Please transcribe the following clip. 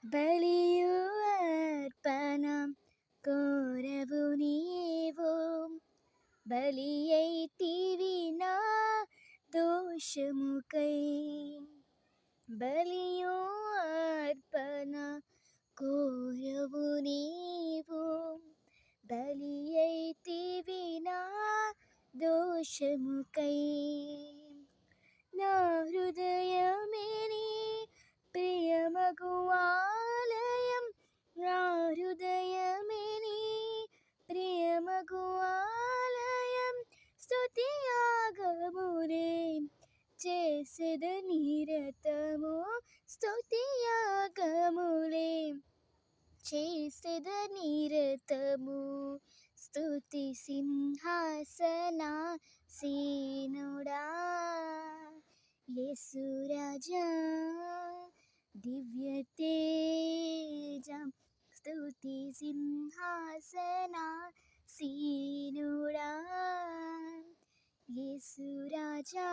బలియు అర్పణ కోరవు నీవు, బలి అయితివి నా దోషముకై. బలియు అర్పణ కోరవు నీవు, బలి అయితివి నా దోషముకై. నా హృదయమే నీ ప్రియమగు ఆలయం, నా హృదయమే నీ ప్రియమగు ఆలయం. స్తుతి యాగమునే చేసెద నిరతము, స్తుతి యాగములే చేసెద నిరతము. స్తుతి సింహాసనాసీనుడా యేసు రాజా దివ్య తేజం. స్తుతి సింహాసనాసీనుడా యేసు రాజా